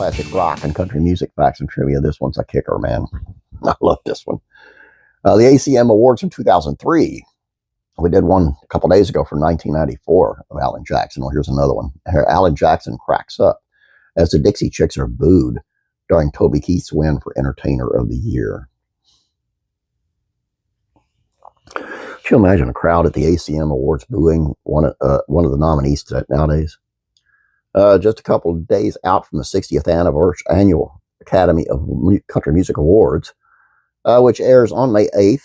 classic rock and country music facts and trivia. This one's a kicker, man. I love this one. The ACM Awards in 2003. We did one a couple days ago for 1994 of Alan Jackson. Well, here's another one. Here, Alan Jackson cracks up as the Dixie Chicks are booed during Toby Keith's win for Entertainer of the Year. Can you imagine a crowd at the ACM Awards booing one of the nominees to that nowadays? Just a couple of days out from the 60th annual Academy of Country Music Awards, which airs on May 8th,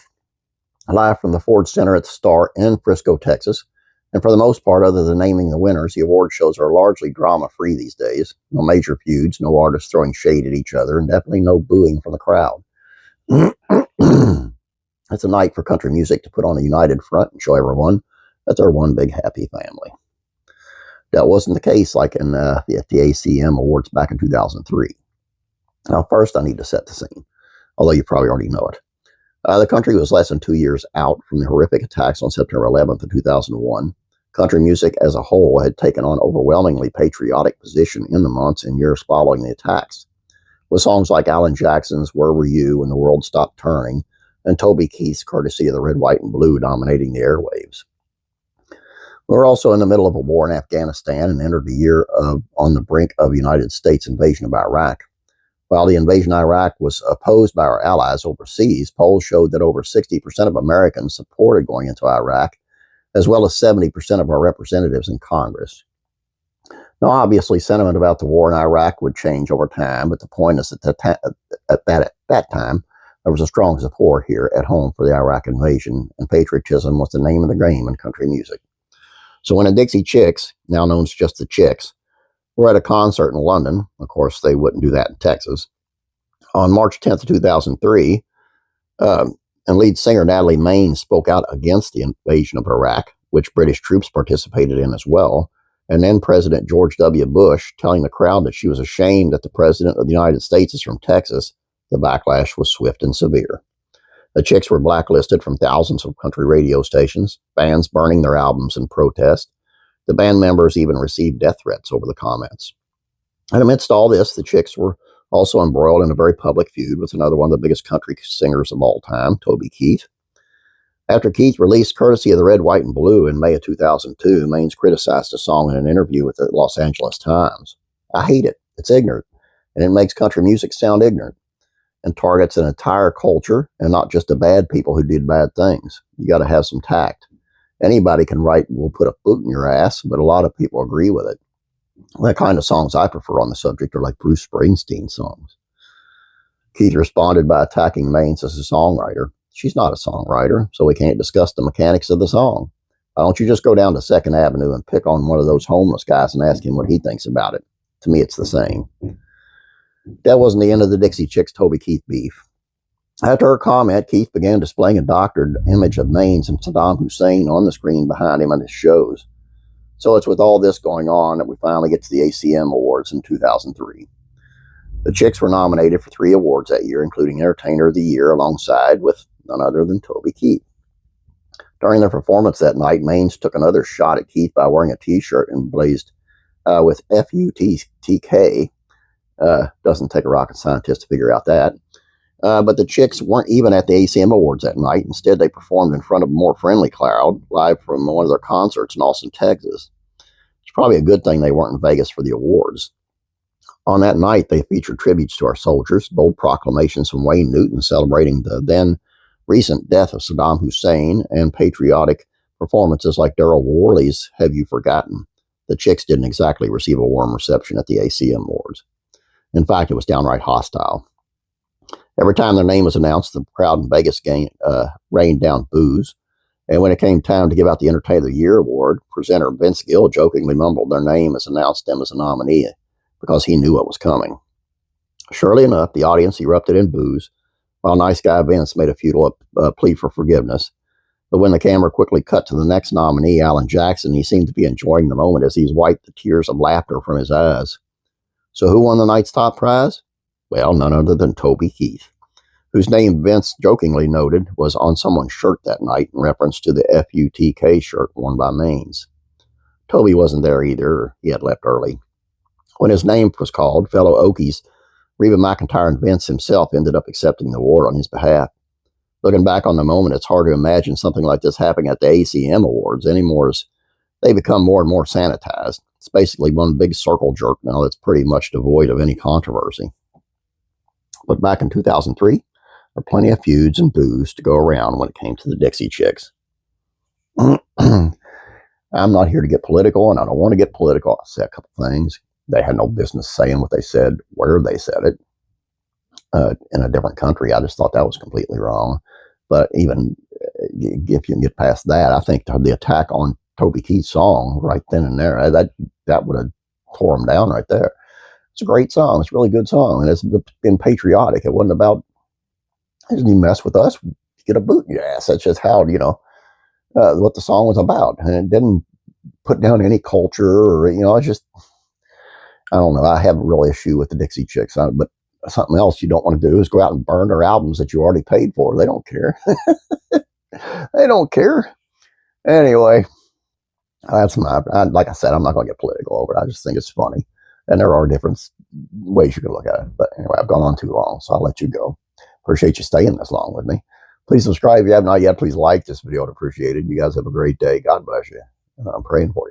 live from the Ford Center at the Star in Frisco, Texas. And for the most part, other than naming the winners, the award shows are largely drama-free these days. No major feuds, no artists throwing shade at each other, and definitely no booing from the crowd. It's a night for country music to put on a united front and show everyone that they're one big happy family. That wasn't the case like in the ACM Awards back in 2003. Now, first, I need to set the scene, although you probably already know it. The country was less than 2 years out from the horrific attacks on September 11th of 2001. Country music as a whole had taken on overwhelmingly patriotic position in the months and years following the attacks, with songs like Alan Jackson's Where Were You When the World Stopped Turning and Toby Keith's Courtesy of the Red, White, and Blue dominating the airwaves. We were also in the middle of a war in Afghanistan and entered the year on the brink of the United States invasion of Iraq. While the invasion of Iraq was opposed by our allies overseas, polls showed that over 60% of Americans supported going into Iraq, as well as 70% of our representatives in Congress. Now, obviously, sentiment about the war in Iraq would change over time, but the point is that at that time, there was a strong support here at home for the Iraq invasion, and patriotism was the name of the game in country music. So when the Dixie Chicks, now known as just the Chicks, were at a concert in London, of course they wouldn't do that in Texas, on March 10th of 2003, and lead singer Natalie Maines spoke out against the invasion of Iraq, which British troops participated in as well, and then President George W. Bush telling the crowd that she was ashamed that the President of the United States is from Texas. The backlash was swift and severe. The Chicks were blacklisted from thousands of country radio stations, bands burning their albums in protest. The band members even received death threats over the comments. And amidst all this, the Chicks were also embroiled in a very public feud with another one of the biggest country singers of all time, Toby Keith. After Keith released Courtesy of the Red, White, and Blue in May of 2002, Maines criticized the song in an interview with the Los Angeles Times. I hate it. It's ignorant, and it makes country music sound ignorant, and targets an entire culture and not just the bad people who did bad things. You got to have some tact. Anybody can write, "We'll put a boot in your ass," but a lot of people agree with it. The kind of songs I prefer on the subject are like Bruce Springsteen songs. Keith responded by attacking Maines as a songwriter. She's not a songwriter, so we can't discuss the mechanics of the song. Why don't you just go down to 2nd Avenue and pick on one of those homeless guys and ask him what he thinks about it? To me, it's the same. That wasn't the end of the Dixie Chicks Toby Keith beef. After her comment, Keith began displaying a doctored image of Maines and Saddam Hussein on the screen behind him at his shows. So it's with all this going on that we finally get to the ACM Awards in 2003. The Chicks were nominated for 3 awards that year, including Entertainer of the Year, alongside with none other than Toby Keith. During their performance that night, Maines took another shot at Keith by wearing a T-shirt emblazoned with FUTK. Doesn't take a rocket scientist to figure out that. But the Chicks weren't even at the ACM Awards that night. Instead, they performed in front of a more friendly crowd live from one of their concerts in Austin, Texas. It's probably a good thing they weren't in Vegas for the awards. On that night, they featured tributes to our soldiers, bold proclamations from Wayne Newton celebrating the then recent death of Saddam Hussein, and patriotic performances like Darryl Worley's Have You Forgotten. The Chicks didn't exactly receive a warm reception at the ACM Awards. In fact, it was downright hostile. Every time their name was announced, the crowd in Vegas rained down boos. And when it came time to give out the Entertainer of the Year award, presenter Vince Gill jokingly mumbled their name as announced them as a nominee because he knew what was coming. Surely enough, the audience erupted in boos, while nice guy Vince made a futile plea for forgiveness. But when the camera quickly cut to the next nominee, Alan Jackson, he seemed to be enjoying the moment as he wiped the tears of laughter from his eyes. So who won the night's top prize? Well, none other than Toby Keith, whose name Vince jokingly noted was on someone's shirt that night in reference to the FUTK shirt worn by Maines. Toby wasn't there either. He had left early. When his name was called, fellow Okies Reba McEntire and Vince himself ended up accepting the award on his behalf. Looking back on the moment, it's hard to imagine something like this happening at the ACM Awards anymore, as they become more and more sanitized. It's basically one big circle jerk now that's pretty much devoid of any controversy. But back in 2003, there were plenty of feuds and boos to go around when it came to the Dixie Chicks. I'm not here to get political, and I don't want to get political. I'll say a couple things. They had no business saying what they said, where they said it, in a different country. I just thought that was completely wrong. But even if you can get past that, I think the attack on Toby Keith's song right then and there, that would have tore him down right there. It's a great song. It's a really good song, and it's been patriotic. It wasn't about, you mess with us, you get a boot in your ass. That's just how, what the song was about. And it didn't put down any culture or, it's just, I don't know. I have a real issue with the Dixie Chicks, but something else you don't want to do is go out and burn their albums that you already paid for. They don't care. They don't care. Anyway, that's like I said, I'm not going to get political over it. I just think it's funny. And there are different ways you can look at it. But anyway, I've gone on too long, so I'll let you go. Appreciate you staying this long with me. Please subscribe if you have not yet. Please like this video. I'd appreciate it. You guys have a great day. God bless you. And I'm praying for you.